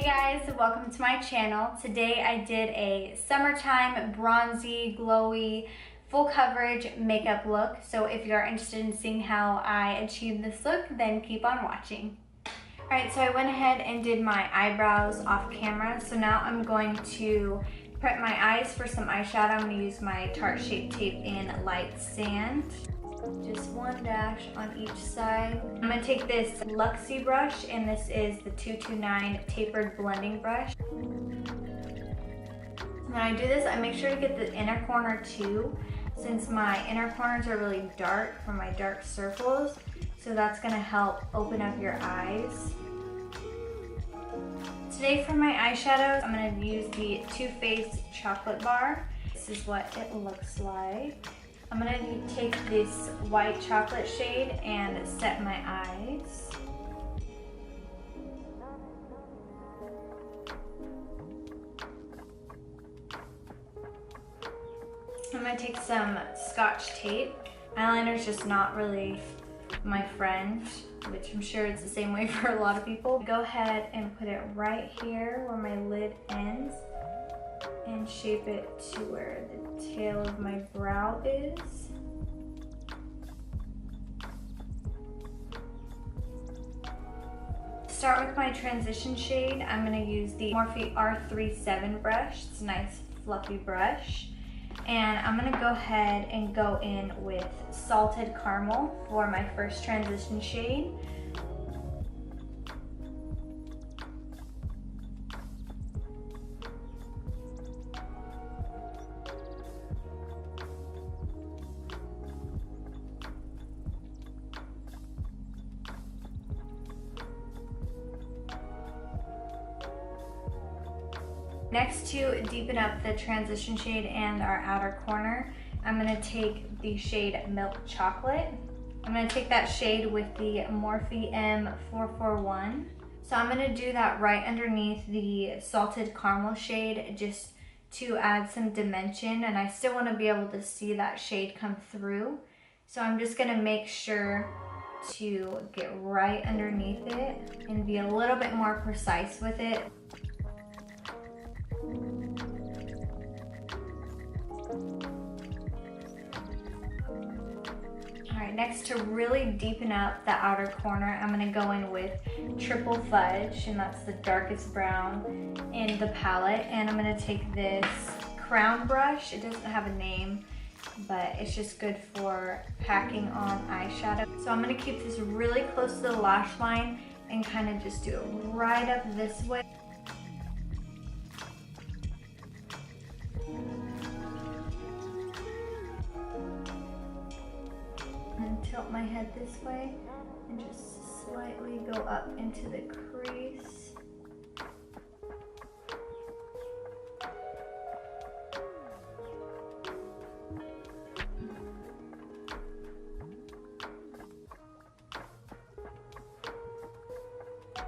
guys, welcome to my channel. Today I did a summertime bronzy, glowy, full coverage makeup look. So if you're interested in seeing how I achieved this look, then keep on watching. Alright, so I went ahead and did my eyebrows off camera. So now I'm going to prep my eyes for some eyeshadow. I'm going to use my Tarte Shape Tape in Light Sand. Just one dash on each side. I'm going to take this Luxie brush, and this is the 229 tapered blending brush. When I do this, I make sure to get the inner corner too, since my inner corners are really dark from my dark circles. So that's going to help open up your eyes. Today for my eyeshadows, I'm going to use the Too Faced Chocolate Bar. This is what it looks like. I'm going to take this white chocolate shade and set my eyes. I'm going to take some Scotch tape. Eyeliner is just not really my friend, which I'm sure it's the same way for a lot of people. Go ahead and put it right here where my lid ends and shape it to where the tail of my brow is. To start with my transition shade, I'm going to use the Morphe R37 brush. It's a nice fluffy brush. And I'm going to go ahead and go in with Salted Caramel for my first transition shade. Next, to deepen up the transition shade and our outer corner, I'm going to take the shade Milk Chocolate. I'm going to take that shade with the Morphe M441. So I'm going to do that right underneath the Salted Caramel shade just to add some dimension, and I still want to be able to see that shade come through. So I'm just going to make sure to get right underneath it and be a little bit more precise with it. Alright, next, to really deepen up the outer corner, I'm going to go in with Triple Fudge, and that's the darkest brown in the palette. And I'm going to take this crown brush. It doesn't have a name, but it's just good for packing on eyeshadow. So I'm going to keep this really close to the lash line and kind of just do it right up this way. And tilt my head this way and just slightly go up into the crease.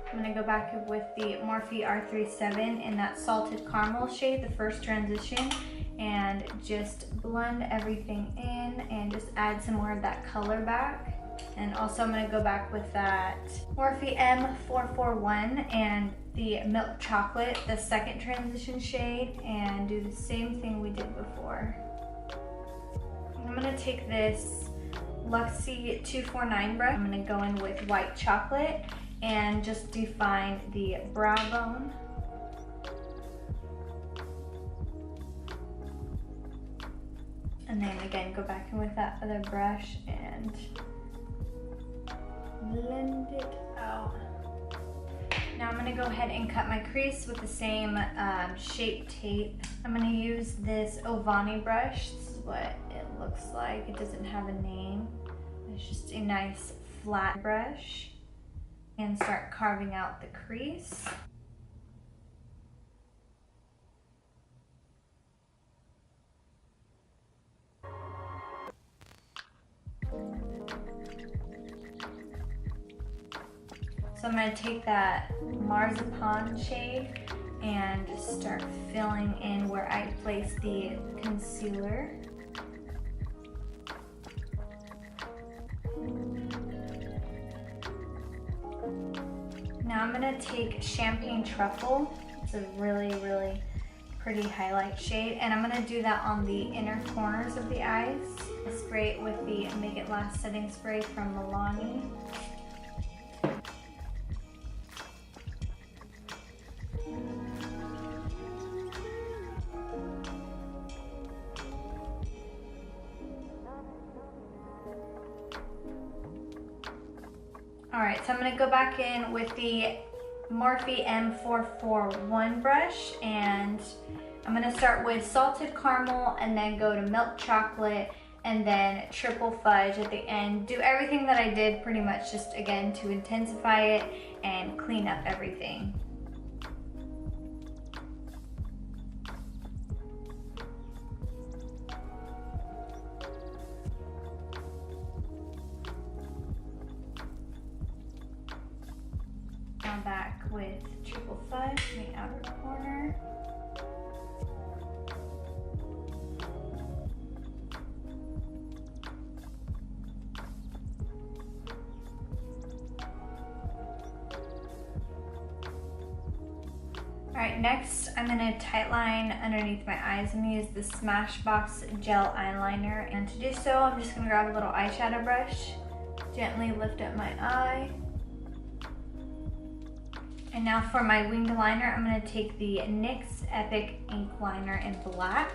I'm going to go back with the Morphe R37 in that Salted Caramel shade, the first transition, and just blend everything in and just add some more of that color back. And also I'm going to go back with that Morphe M441 and the Milk Chocolate, the second transition shade, and do the same thing we did before. I'm going to take this Luxie 249 brush. I'm going to go in with White Chocolate and just define the brow bone. And then again, go back in with that other brush and blend it out. Now I'm going to go ahead and cut my crease with the same Shape Tape. I'm going to use this Ovani brush. This is what it looks like. It doesn't have a name. It's just a nice flat brush. And start carving out the crease. So I'm going to take that Marzipan shade and just start filling in where I place the concealer. Now I'm gonna take Champagne Truffle. It's a really, really pretty highlight shade, and I'm gonna do that on the inner corners of the eyes. I spray it with the Make It Last setting spray from Milani. All right, so I'm gonna go back in with the Morphe M441 brush, and I'm gonna start with Salted Caramel and then go to Milk Chocolate and then Triple Fudge at the end. Do everything that I did pretty much, just again to intensify it and clean up everything. Now back with Triple Fudge in the outer corner. Alright, next I'm going to tightline underneath my eyes. I'm going to use the Smashbox Gel Eyeliner, and to do so I'm just going to grab a little eyeshadow brush, gently lift up my eye. And now for my winged liner, I'm going to take the NYX Epic Ink Liner in black.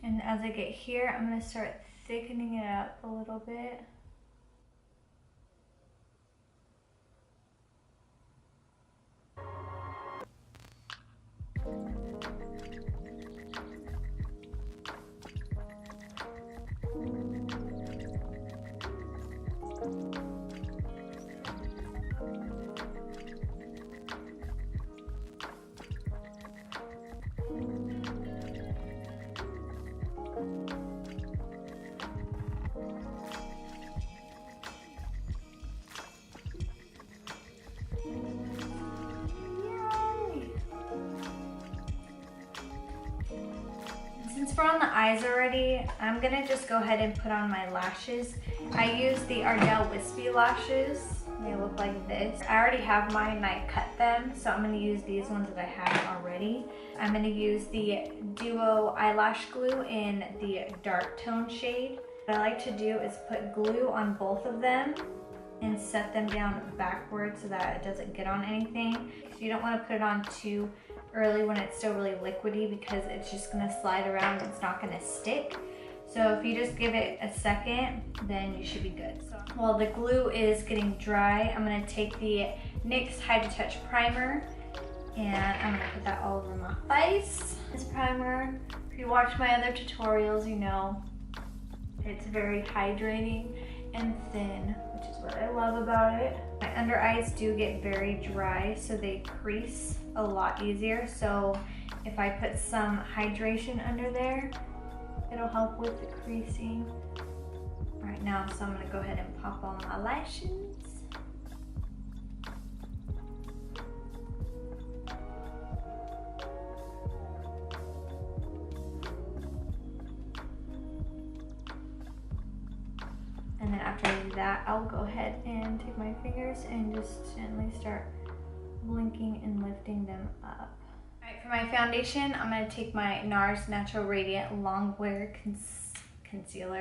And as I get here, I'm going to start thickening it up a little bit. Since we're on the eyes already, I'm gonna just go ahead and put on my lashes. I use the Ardell Wispy lashes. They look like this. I already have mine and I cut them, so I'm gonna use these ones that I have already. I'm gonna use the Duo Eyelash Glue in the dark tone shade. What I like to do is put glue on both of them and set them down backwards so that it doesn't get on anything. You don't want to put it on too early when it's still really liquidy, because it's just going to slide around and it's not going to stick. So if you just give it a second, then you should be good. So while the glue is getting dry, I'm going to take the NYX Hydra Touch Primer and I'm going to put that all over my face. This primer, if you watch my other tutorials, you know it's very hydrating and thin, which is what I love about it. My under eyes do get very dry, so they crease a lot easier. So if I put some hydration under there, it'll help with the creasing. All right, now, so I'm gonna go ahead and pop on my lashes. And then after I do that, I'll go ahead and take my fingers and just gently start blinking and lifting them up. All right, for my foundation, I'm gonna take my NARS Natural Radiant Longwear Concealer,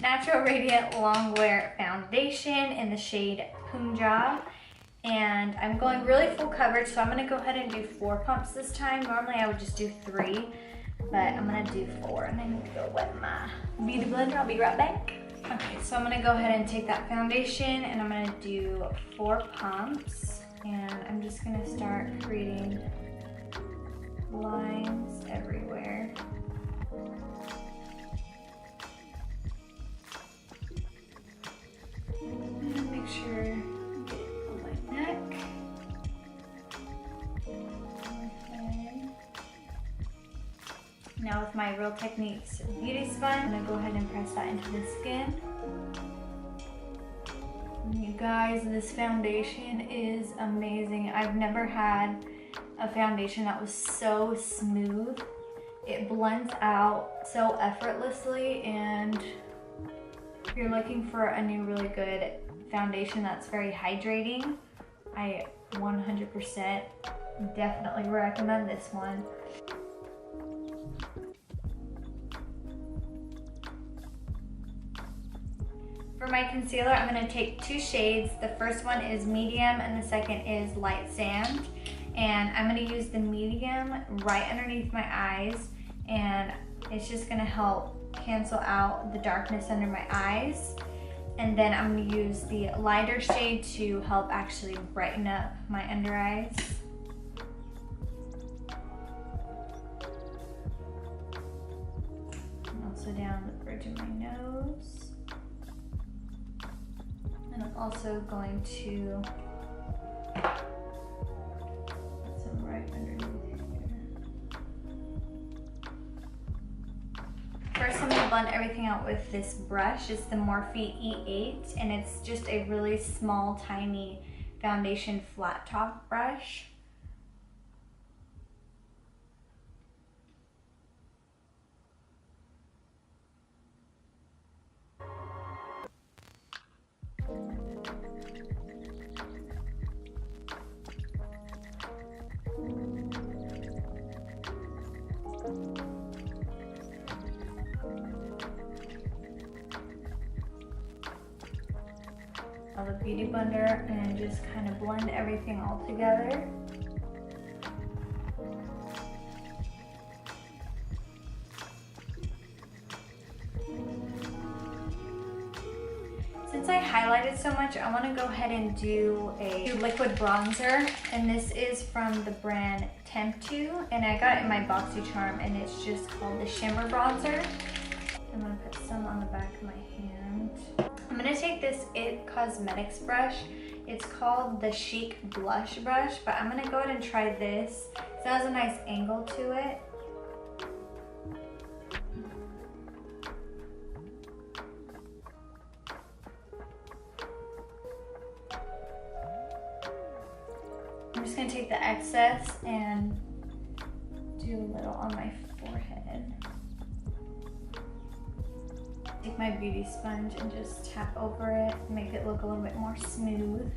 Natural Radiant Longwear Foundation in the shade Punjab. And I'm going really full coverage, so I'm gonna go ahead and do 4 pumps this time. Normally I would just do 3, but I'm gonna do 4. And I need to go wet my beauty blender. I'll be right back. Okay, so I'm gonna go ahead and take that foundation and I'm gonna do 4 pumps. And I'm just gonna start creating lines everywhere. And make sure I get it on my neck. Now with my Real Techniques Beauty Sponge, I'm gonna go ahead and press that into the skin. And you guys, this foundation is amazing. I've never had a foundation that was so smooth. It blends out so effortlessly, and if you're looking for a new really good foundation that's very hydrating. I 100% definitely recommend this one. For my concealer, I'm going to take 2 shades. The first one is medium and the second is light sand. And I'm going to use the medium right underneath my eyes, and it's just going to help cancel out the darkness under my eyes. And then I'm going to use the lighter shade to help actually brighten up my under eyes. And also down the bridge of my nose. And I'm also going to put some right underneath here. First, I'm going to blend everything out with this brush. It's the Morphe E8, and it's just a really small, tiny foundation flat top brush. The beauty blender and just kind of blend everything all together. Since I highlighted so much, I want to go ahead and do a liquid bronzer, and this is from the brand Temptu, and I got it in my BoxyCharm, and it's just called the Shimmer Bronzer. I'm going to put some on the back of my hand. I'm going to take this IT Cosmetics brush. It's called the Chic Blush Brush, but I'm going to go ahead and try this. It has a nice angle to it. I'm just going to take the excess and do a little on my forehead. Take my beauty sponge and just tap over it, make it look a little bit more smooth.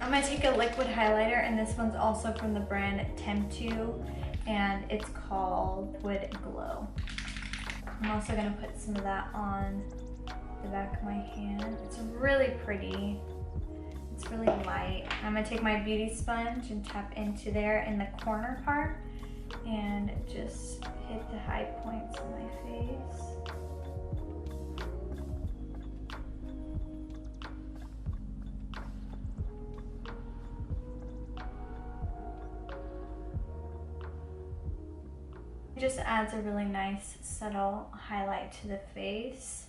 I'm going to take a liquid highlighter, and this one's also from the brand Temptu, and it's called Wood Glow. I'm also going to put some of that on the back of my hand. It's really pretty. It's really light. I'm going to take my beauty sponge and tap into there in the corner part and just hit the high points of my face. It just adds a really nice subtle highlight to the face.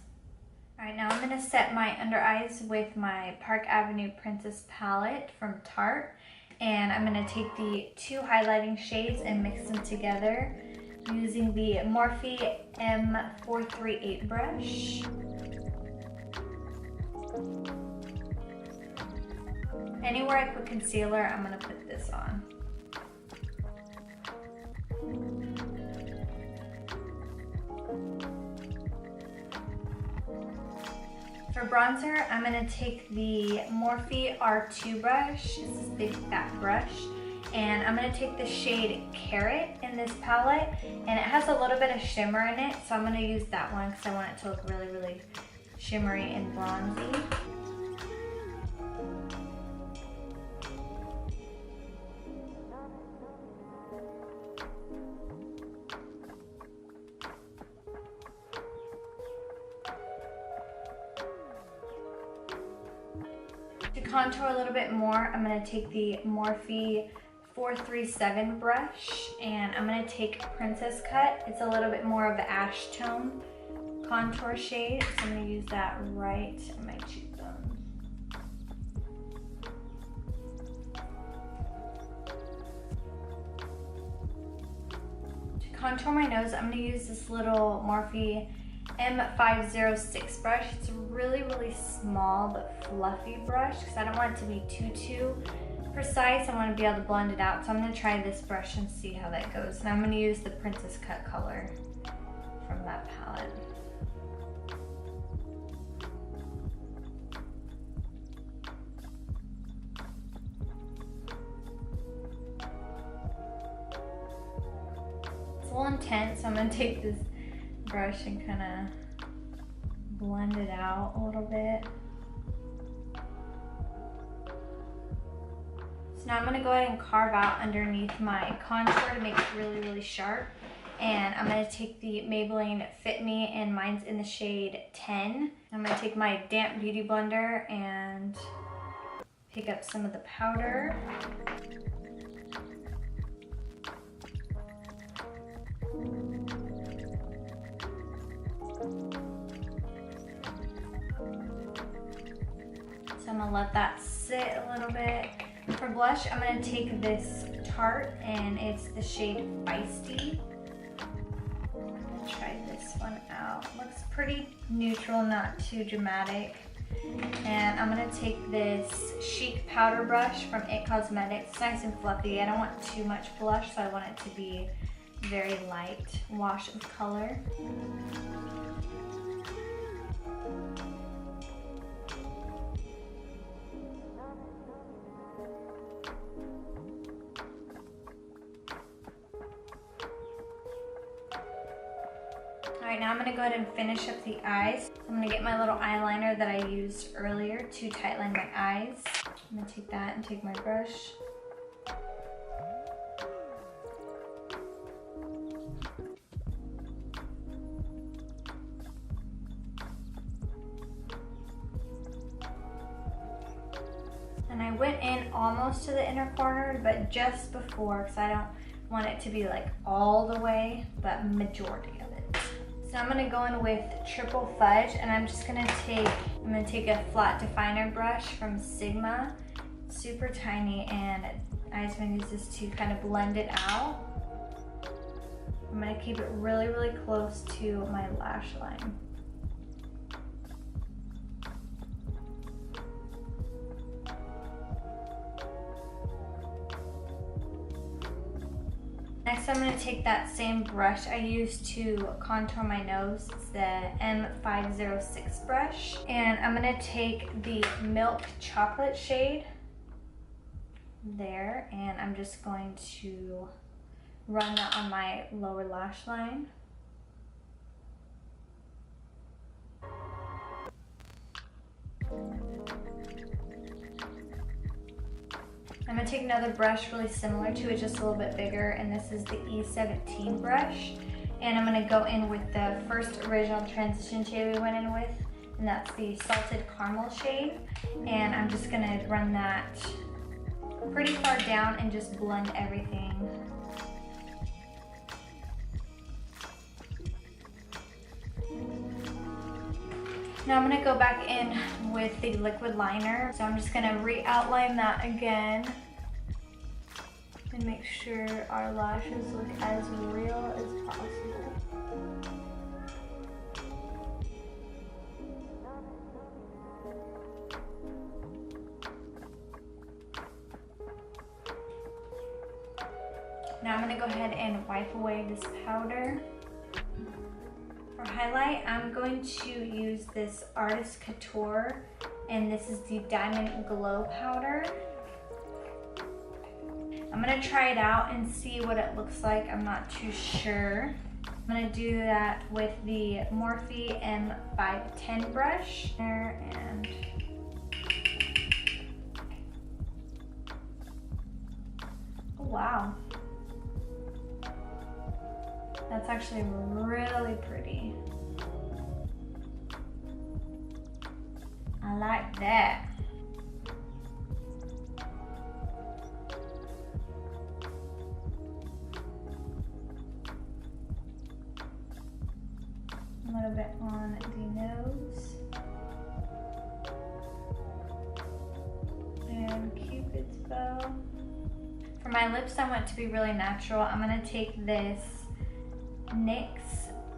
Alright, now I'm going to set my under eyes with my Park Avenue Princess palette from Tarte. And I'm going to take the 2 highlighting shades and mix them together using the Morphe M438 brush. Anywhere I put concealer, I'm going to put this on. For bronzer, I'm going to take the Morphe R2 brush. This is a big fat brush. And I'm going to take the shade Carrot in this palette. And it has a little bit of shimmer in it, so I'm going to use that one because I want it to look really, really shimmery and bronzy. To contour a little bit more, I'm going to take the Morphe 437 brush, and I'm going to take Princess Cut. It's a little bit more of an ash tone contour shade, so I'm going to use that right in my cheekbone. To contour my nose, I'm going to use this little Morphe M506 brush. It's a really, really small but fluffy brush because I don't want it to be too precise. I want to be able to blend it out. So I'm going to try this brush and see how that goes. And I'm going to use the Princess Cut color from that palette. It's a little intense, so I'm going to take this brush and kind of blend it out a little bit. So now I'm going to go ahead and carve out underneath my contour to make it really, really sharp. And I'm going to take the Maybelline Fit Me, and mine's in the shade 10. I'm going to take my damp beauty blender and pick up some of the powder. So I'm going to let that sit a little bit. For blush, I'm going to take this Tarte, and it's the shade Feisty. Try this one out. Looks pretty neutral, not too dramatic. And I'm gonna take this Chic powder brush from IT Cosmetics. It's nice and fluffy. I don't want too much blush, so I want it to be very light wash of color. Alright, now I'm going to go ahead and finish up the eyes. I'm going to get my little eyeliner that I used earlier to tightline my eyes. I'm going to take that and take my brush. And I went in almost to the inner corner, but just before, because I don't want it to be like all the way, but majority of it. So I'm gonna go in with Triple Fudge, and I'm gonna take a flat definer brush from Sigma, super tiny, and I just gonna use this to kind of blend it out. I'm gonna keep it really, really close to my lash line. Next, I'm going to take that same brush I used to contour my nose. It's the M506 brush. And I'm going to take the Milk Chocolate shade there, and I'm just going to run that on my lower lash line. I'm going to take another brush really similar to it, just a little bit bigger, and this is the E17 brush. And I'm going to go in with the first original transition shade we went in with, and that's the Salted Caramel shade. And I'm just going to run that pretty far down and just blend everything. Now I'm going to go back in with the liquid liner. So I'm just going to re-outline that again and make sure our lashes look as real as possible. Now I'm going to go ahead and wipe away this powder. For highlight, I'm going to use this Artist Couture, and this is the Diamond Glow powder. I'm going to try it out and see what it looks like. I'm not too sure. I'm going to do that with the Morphe M510 brush there, and oh wow. That's actually really pretty. I like that. A little bit on the nose. And Cupid's bow. For my lips, I want it to be really natural. I'm gonna take this NYX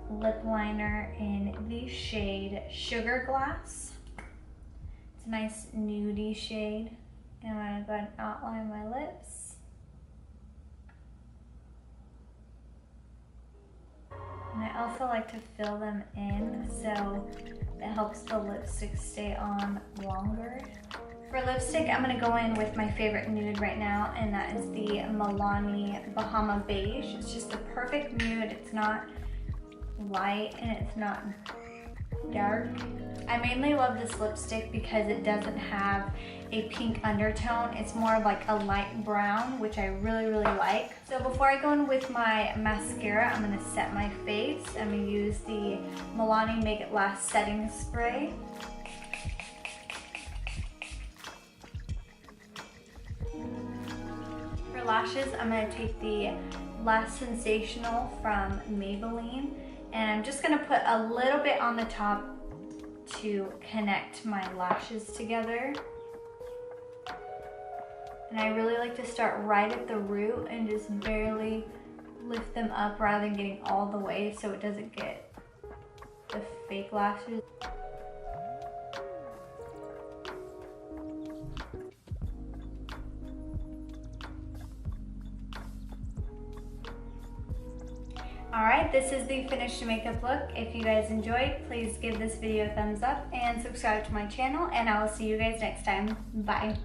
lip liner in the shade Sugar Glass. It's a nice nudie shade. And I'm going to go ahead and outline my lips. And I also like to fill them in so it helps the lipstick stay on longer. For lipstick, I'm going to go in with my favorite nude right now, and that is the Milani Bahama Beige. It's just the perfect nude. It's not light and it's not dark. I mainly love this lipstick because it doesn't have a pink undertone. It's more of like a light brown, which I really like. So before I go in with my mascara, I'm gonna set my face. I'm gonna use the Milani Make It Last setting spray. For lashes, I'm gonna take the Lash Sensational from Maybelline, and I'm just gonna put a little bit on the top to connect my lashes together. And I really like to start right at the root and just barely lift them up rather than getting all the way so it doesn't get the fake lashes. Alright, this is the finished makeup look. If you guys enjoyed, please give this video a thumbs up and subscribe to my channel, and I will see you guys next time. Bye.